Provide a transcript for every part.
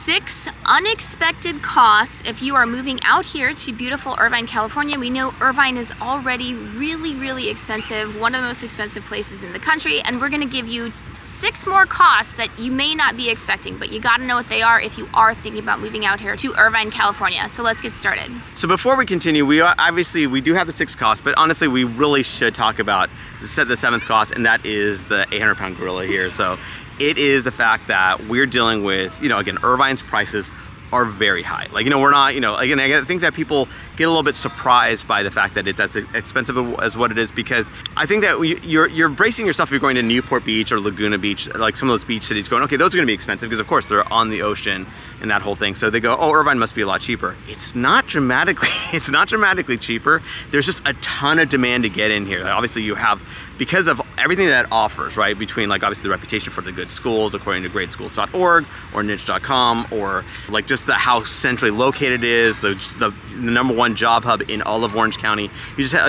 6 unexpected costs if you are moving out here to beautiful Irvine, California. We know Irvine is already really, really expensive, one of the most expensive places in the country, and we're gonna give you 6 more costs that you may not be expecting, but you gotta know what they are if you are thinking about moving out here to Irvine, California. So let's get started. So before we continue, we do have the 6 costs, but honestly, we really should talk about the 7th cost, and that is the 800-pound gorilla here. So it is the fact that we're dealing with, again, Irvine's prices are very high. We're not, again, I think that people get a little bit surprised by the fact that it's as expensive as what it is, because I think that you're bracing yourself if you're going to Newport Beach or Laguna Beach, like some of those beach cities, going, okay, those are gonna be expensive because of course they're on the ocean and that whole thing. So they go, oh, Irvine must be a lot cheaper. It's not dramatically cheaper. There's just a ton of demand to get in here. Obviously you have, because of everything that it offers, right? Between obviously the reputation for the good schools, according to gradeschools.org or niche.com, or just how centrally located it is, the #1 job hub in all of Orange County. You just have,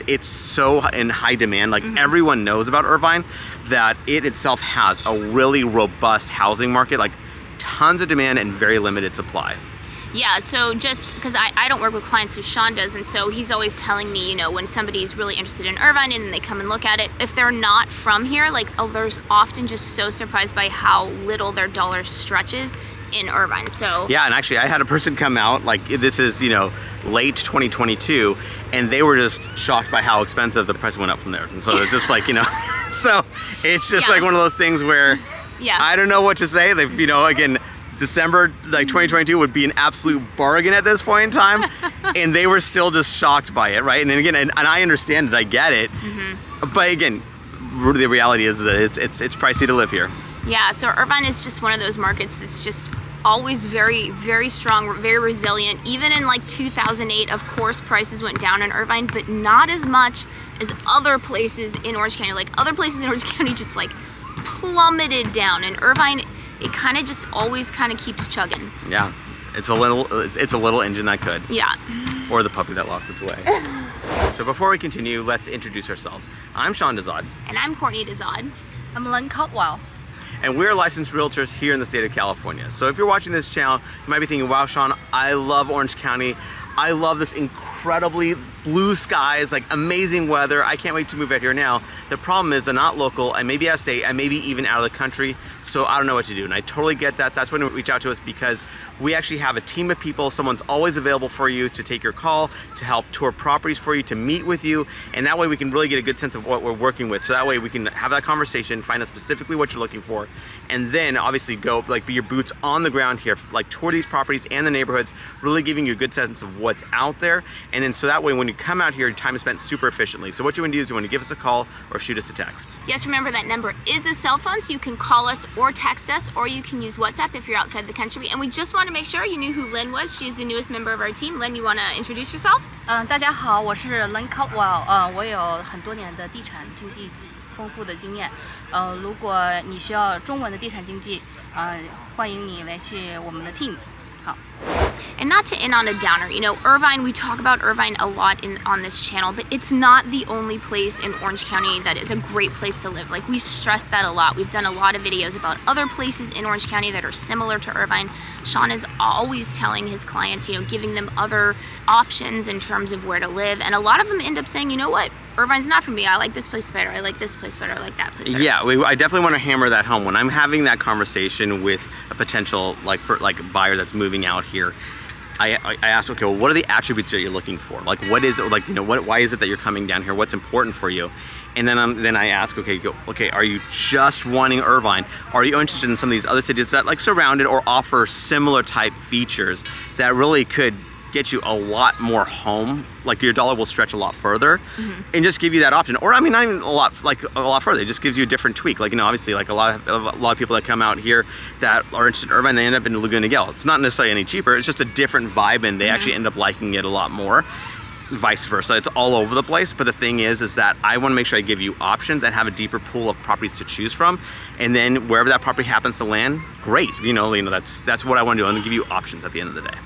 it's so in high demand. Everyone knows about Irvine, that it itself has a really robust housing market, tons of demand and very limited supply. Yeah, so just because I don't work with clients who Sean does, and so he's always telling me, when somebody's really interested in Irvine and they come and look at it, if they're not from here, there's often just so surprised by how little their dollar stretches in Irvine. So yeah, and actually I had a person come out, this is late 2022, and they were just shocked by how expensive the price went up from there. And so it's just so it's just one of those things where I don't know what to say. They've again, December 2022 would be an absolute bargain at this point in time, and they were still just shocked by it, right? And again, and I understand it, I get it, but again, the reality is that it's pricey to live here. Yeah, so Irvine is just one of those markets that's just always very, very strong, very resilient. Even in 2008, of course, prices went down in Irvine, but not as much as other places in Orange County. Other places in Orange County just plummeted down. In Irvine, it kind of just always kind of keeps chugging. Yeah, it's a little engine that could. Yeah. Or the puppy that lost its way. So before we continue, let's introduce ourselves. I'm Sean Dezad. And I'm Courtney Dezad. I'm Lynn Cutwell. And we're licensed realtors here in the state of California. So if you're watching this channel, you might be thinking, wow, Sean, I love Orange County. I love this incredibly blue skies, amazing weather. I can't wait to move out here now. The problem is I'm not local. I may be out of state. I may be even out of the country. So I don't know what to do. And I totally get that. That's when you reach out to us, because we actually have a team of people. Someone's always available for you to take your call, to help tour properties for you, to meet with you. And that way we can really get a good sense of what we're working with. So that way we can have that conversation, find out specifically what you're looking for, and then obviously go be your boots on the ground here, tour these properties and the neighborhoods, really giving you a good sense of what's out there. And then so that way when you come out here, your time is spent super efficiently. So what you want to do is you want to give us a call or shoot us a text. Yes, remember that number is a cell phone, so you can call us or text us, or you can use WhatsApp if you're outside the country. And we just want to make sure you knew who Lynn was. She's the newest member of our team. Lynn, you want to introduce yourself? 大家好，我是 Lynn Cutwell。我有很多年的地产经纪丰富的经验。如果你需要中文的地产经纪，欢迎你来去我们的 team。好。And not to end on a downer, Irvine, we talk about Irvine a lot on this channel, but it's not the only place in Orange County that is a great place to live. We stress that a lot. We've done a lot of videos about other places in Orange County that are similar to Irvine. Sean is always telling his clients, giving them other options in terms of where to live. And a lot of them end up saying, you know what? Irvine's not for me. I like this place better. I like this place better. I like that place better. Yeah, I definitely want to hammer that home when I'm having that conversation with a potential buyer that's moving out here. I ask, okay, well, what are the attributes that you're looking for? What is it, why is it that you're coming down here? What's important for you? And then I ask, okay, are you just wanting Irvine? Are you interested in some of these other cities that surround it or offer similar type features that really could get you a lot more home, your dollar will stretch a lot further, and just give you that option. Or not even a lot further. It just gives you a different tweak. Obviously, a lot of people that come out here that are interested in Irvine, they end up in Laguna Niguel. It's not necessarily any cheaper. It's just a different vibe, and they actually end up liking it a lot more. Vice versa, it's all over the place. But the thing is that I want to make sure I give you options and have a deeper pool of properties to choose from. And then wherever that property happens to land, great. That's what I want to do. I want to give you options at the end of the day.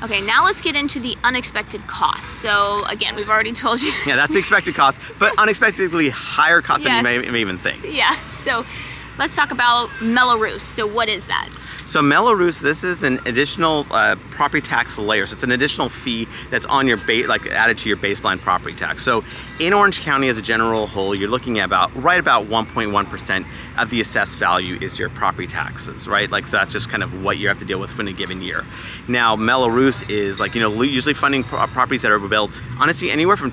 Okay, now let's get into the unexpected costs. So again, we've already told you. Yeah, that's the expected cost, but unexpectedly higher cost than you may even think. Yeah, so let's talk about Melrose. So what is that? So Mello-Roos, this is an additional property tax layer. So it's an additional fee that's on your added to your baseline property tax. So in Orange County as a general whole, you're looking at right about 1.1% of the assessed value is your property taxes, right? Like, so that's just kind of what you have to deal with in a given year. Now, Mello-Roos is usually funding properties that are built, honestly, anywhere from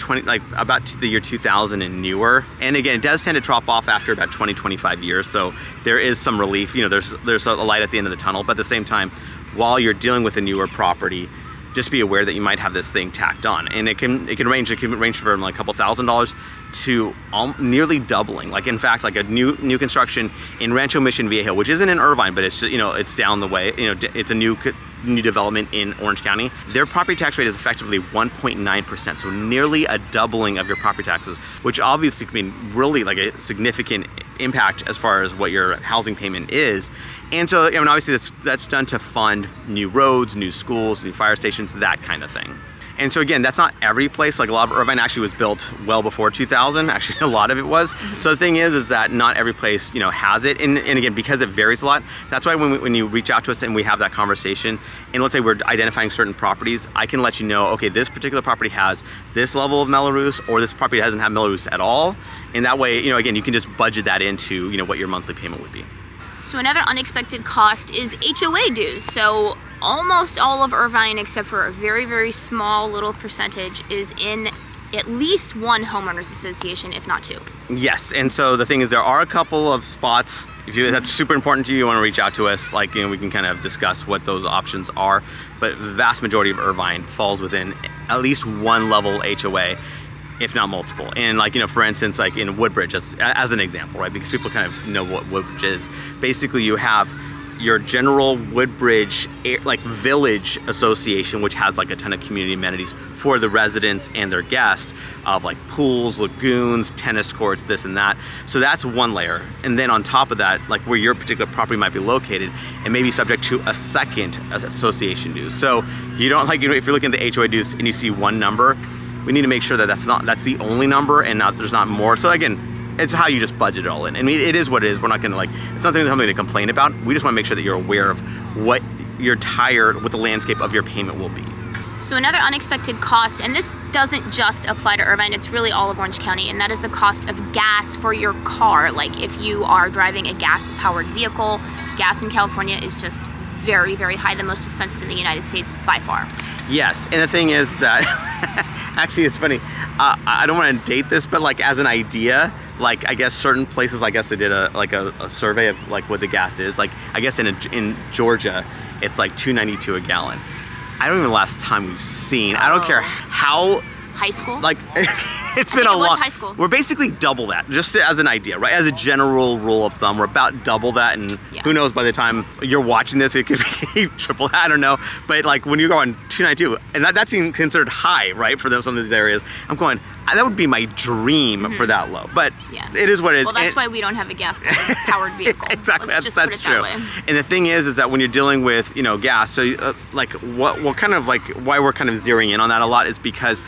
about the year 2000 and newer. And again, it does tend to drop off after about 20, 25 years. So there is some relief, there's a light at the end of the tunnel, but at the same time, while you're dealing with a newer property, just be aware that you might have this thing tacked on, and it can range from like a couple $1,000s to nearly doubling. Like, in fact, like a new construction in Rancho Mission Viejo, which isn't in Irvine, but it's it's down the way. It's a new development in Orange County. Their property tax rate is effectively 1.9%, so nearly a doubling of your property taxes, which obviously can mean really like a significant impact as far as what your housing payment is. And so, obviously that's done to fund new roads, new schools, new fire stations, that kind of thing. And so again, that's not every place. Like, a lot of Irvine actually was built well before 2000. Actually, a lot of it was. So the thing is that not every place, has it. And again, because it varies a lot, that's why when you reach out to us and we have that conversation, and let's say we're identifying certain properties, I can let you know, okay, this particular property has this level of Mello-Roos, or this property doesn't have Mello-Roos at all. And that way, again, you can just budget that into, what your monthly payment would be. So another unexpected cost is HOA dues. So almost all of Irvine, except for a very, very small little percentage, is in at least one homeowners association, if not two. Yes, and so the thing is, there are a couple of spots. If that's super important to you, you want to reach out to us. We can kind of discuss what those options are. But the vast majority of Irvine falls within at least one level HOA, if not multiple. And for instance, like in Woodbridge, as an example, right? Because people kind of know what Woodbridge is. Basically, you have your general Woodbridge village association, which has like a ton of community amenities for the residents and their guests, of like pools, lagoons, tennis courts, this and that. So that's one layer. And then on top of that, like where your particular property might be located, it may be subject to a second association dues. So you don't if you're looking at the HOA dues and you see one number, we need to make sure that that's the only number and there's not more. So again, it's how you just budget it all in. I mean, it is what it is. We're not gonna it's not something to complain about. We just wanna make sure that you're aware of what the landscape of your payment will be. So another unexpected cost, and this doesn't just apply to Irvine, it's really all of Orange County, and that is the cost of gas for your car. Like, if you are driving a gas-powered vehicle, gas in California is just very, very high, the most expensive in the United States by far. Yes, and the thing is that, actually it's funny, I don't want to date this, but as an idea, I guess certain places, I guess they did a survey of what the gas is. I guess in Georgia, it's $2.92 a gallon. I don't even know the last time we've seen, I don't care how. High school? It's been a long. High school. We're basically double that, just as an idea, right? As a general rule of thumb, we're about double that, and who knows, by the time you're watching this, it could be triple that, I don't know. But when you go on 292, and that's even considered high, right, for some of these areas, I'm going, that would be my dream for that low. But it is what it is. Well, that's why we don't have a gas-powered vehicle. Exactly, that's true. That way. And the thing is that when you're dealing with gas, so what kind of why we're kind of zeroing in on that a lot is because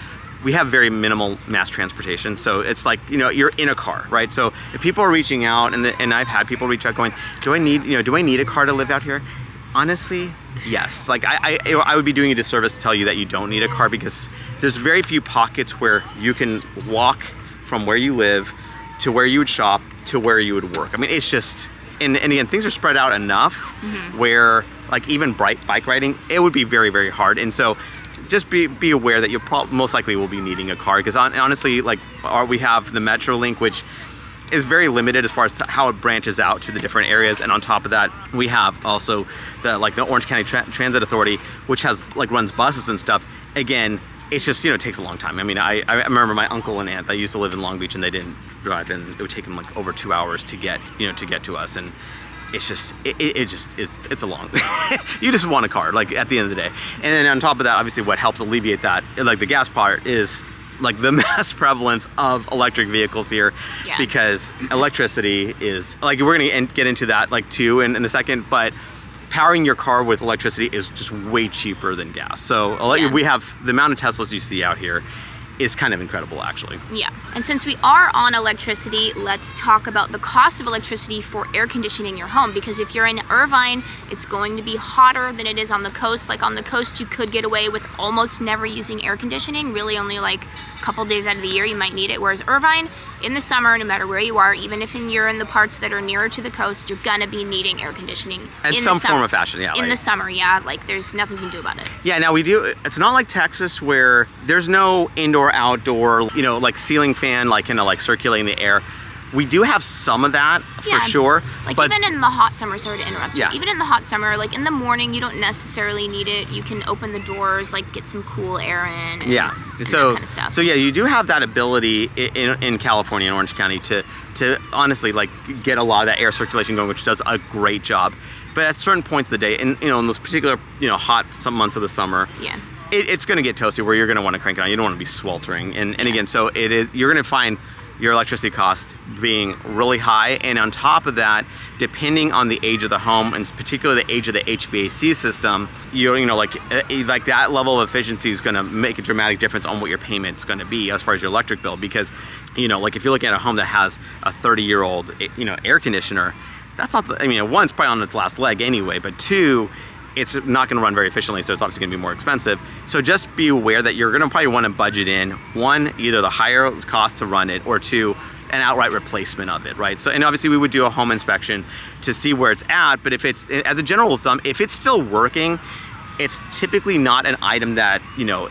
we have very minimal mass transportation. So it's you're in a car, right? So if people are reaching out, and I've had people reach out going, do I need a car to live out here? Honestly, yes. I would be doing a disservice to tell you that you don't need a car, because there's very few pockets where you can walk from where you live to where you would shop to where you would work. I mean, it's just, and again, things are spread out enough where even bike riding, it would be very, very hard. And so just be aware that you most likely will be needing a car, because honestly, we have the Metrolink, which is very limited as far as how it branches out to the different areas. And on top of that, we have also the Orange County Transit Authority, which has runs buses and stuff. Again, it's just it takes a long time. I mean, I remember my uncle and aunt that used to live in Long Beach, and they didn't drive, and it would take them over 2 hours to get to us. And it's just, it's a long, you just want a car, at the end of the day. And then on top of that, obviously what helps alleviate that, the gas part, is the mass prevalence of electric vehicles here, because electricity is, we're gonna get into that too in a second, but powering your car with electricity is just way cheaper than gas. So we have the amount of Teslas you see out here is kind of incredible, actually. Yeah, and since we are on electricity, let's talk about the cost of electricity for air conditioning your home, because if you're in Irvine, it's going to be hotter than it is on the coast. Like on the coast, you could get away with almost never using air conditioning, really only like a couple days out of the year you might need it. Whereas Irvine, in the summer, no matter where you are, even if you're in the parts that are nearer to the coast, you're gonna be needing air conditioning. In some form of fashion, yeah. In the summer, yeah, like there's nothing you can do about it. Yeah, now we do, it's not like Texas where there's no indoor, outdoor, you know, like ceiling fan, like kind of like circulating the air. We do have some of that for sure. Like but even in the hot summer, sorry to interrupt you, Yeah. even in the hot summer, like in the morning, you don't necessarily need it. You can open the doors, like get some cool air in. And, yeah, and so that kind of stuff. so yeah, you do have that ability in California and Orange County to honestly like get a lot of that air circulation going, which does a great job. But at certain points of the day, and you know, in those particular hot some months of the summer, yeah. It's going to get toasty where you're going to want to crank it on. You don't want to be sweltering, and again, so you're going to find your electricity cost being really high, and on top of that, depending on the age of the home and particularly the age of the HVAC system, like that level of efficiency is going to make a dramatic difference on what your payment's going to be as far as your electric bill. Because like if you're looking at a home that has a 30-year-old air conditioner, that's not one, it's probably on its last leg anyway, but two, it's not going to run very efficiently, so it's obviously going to be more expensive. So just be aware that you're going to probably want to budget in, one, either the higher cost to run it, or two, an outright replacement of it, right? So, and obviously we would do a home inspection to see where it's at, but if it's, as a general thumb, if it's still working, it's typically not an item that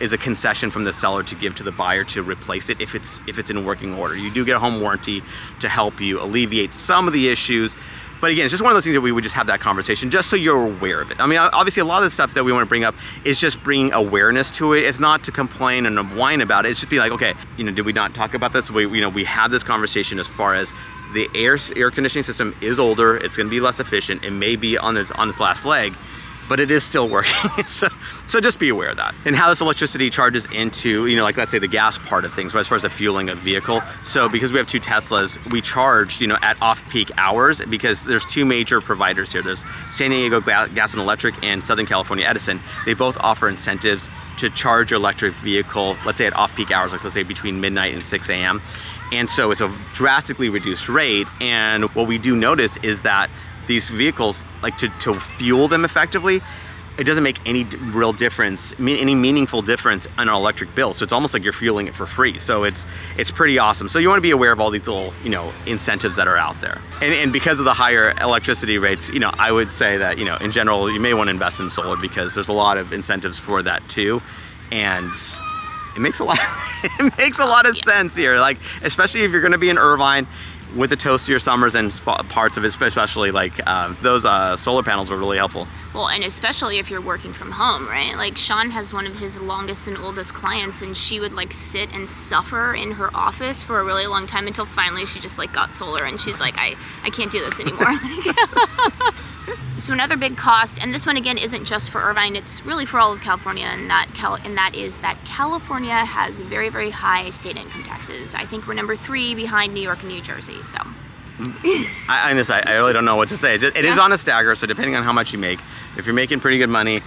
is a concession from the seller to give to the buyer to replace it if it's in working order. You do get a home warranty to help you alleviate some of the issues. But again, it's just one of those things that we would just have that conversation just so you're aware of it. I mean, obviously a lot of the stuff that we want to bring up is just bringing awareness to it. It's not to complain and whine about it. It's just be like, okay, did we not talk about this? We had this conversation as far as the air conditioning system is older. It's going to be less efficient. It may be on its last leg, but it is still working. so just be aware of that. And how this electricity charges into, like let's say the gas part of things, as far as the fueling of vehicle. So because we have 2 Teslas, we charge, at off-peak hours, because there's 2 major providers here. There's San Diego Gas and Electric and Southern California Edison. They both offer incentives to charge your electric vehicle, let's say at off-peak hours, like let's say between midnight and 6 a.m. And so it's a drastically reduced rate. And what we do notice is that these vehicles, like to fuel them effectively, it doesn't make any real difference, any meaningful difference on an electric bill. So it's almost like you're fueling it for free. So it's pretty awesome. So you want to be aware of all these little, incentives that are out there. And because of the higher electricity rates, I would say that, in general, you may want to invest in solar because there's a lot of incentives for that too. And it makes a lot of sense here. Like, especially if you're going to be in Irvine, with the toastier summers and parts of it, especially like those solar panels are really helpful. Well, and especially if you're working from home, right? Like Sean has one of his longest and oldest clients, and she would like sit and suffer in her office for a really long time until finally she just like got solar, and she's like, I can't do this anymore. So another big cost, and this one again isn't just for Irvine, it's really for all of California, and that is that California has very, very high state income taxes. I think we're number 3 behind New York and New Jersey, so. I really don't know what to say. It is on a stagger, so depending on how much you make, if you're making pretty good money,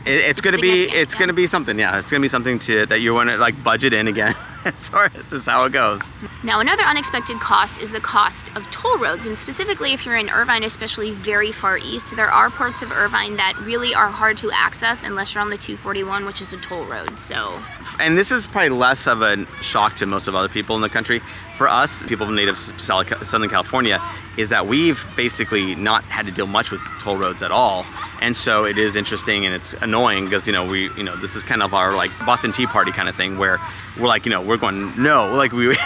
it's going to be something. Yeah, it's going to be something that you want to like budget in again. As far as this is how it goes. Now, another unexpected cost is the cost of toll roads, and specifically if you're in Irvine, especially very far east, there are parts of Irvine that really are hard to access unless you're on the 241, which is a toll road. So, and this is probably less of a shock to most of other people in the country. For us, people native to Southern California, is that we've basically not had to deal much with toll roads at all. And so it is interesting and it's annoying because, this is kind of our like Boston Tea Party kind of thing where we're like, we're going, no, like we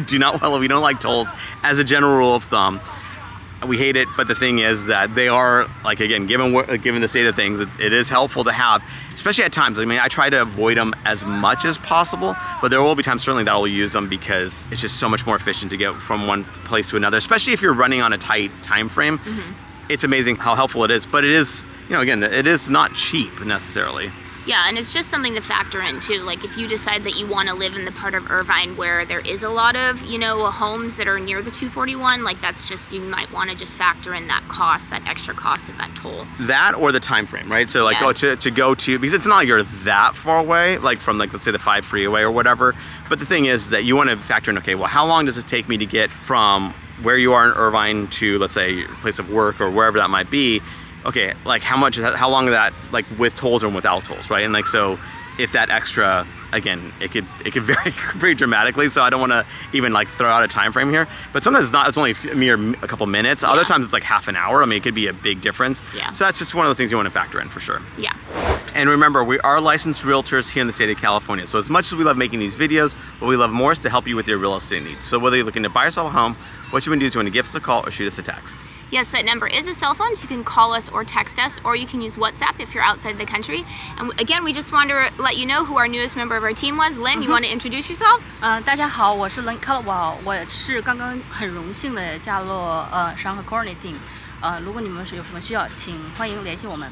do not, we don't like tolls as a general rule of thumb. We hate it, but the thing is that they are, like, again, given the state of things, it is helpful to have, especially at times. I mean, I try to avoid them as much as possible, but there will be times certainly that I'll use them because it's just so much more efficient to get from one place to another, especially if you're running on a tight time frame. Mm-hmm. It's amazing how helpful it is, but it is, again, it is not cheap necessarily. Yeah, and it's just something to factor in too. Like if you decide that you want to live in the part of Irvine where there is a lot of, homes that are near the 241, like that's just, you might want to just factor in that cost, that extra cost of that toll. That or the time frame, right? So like, to go to, because it's not like you're that far away, like from like, let's say the 5 freeway or whatever. But the thing is that you want to factor in, okay, well, how long does it take me to get from where you are in Irvine to, let's say, your place of work or wherever that might be, okay, like how much is that, how long is that, like with tolls or without tolls, right? And like, so if that extra, again, it could vary very dramatically, so I don't want to even like throw out a time frame here, but sometimes it's not, it's only a couple minutes. Other times it's like half an hour. I mean, it could be a big difference. Yeah. So that's just one of those things you want to factor in for sure. Yeah. And remember, we are licensed realtors here in the state of California. So as much as we love making these videos, what we love more is to help you with your real estate needs. So whether you're looking to buy or sell a home, what you want to do is you want to give us a call or shoot us a text. Yes, that number is a cell phone, so you can call us or text us, or you can use WhatsApp if you're outside the country. And again, we just wanted to let you know who our newest member of our team was. Lynn, you want to introduce yourself? 大家好，我是 Irvine California， 我是刚刚很荣幸的加入上海 Corner Team。如果你们是有什么需要，请欢迎联系我们。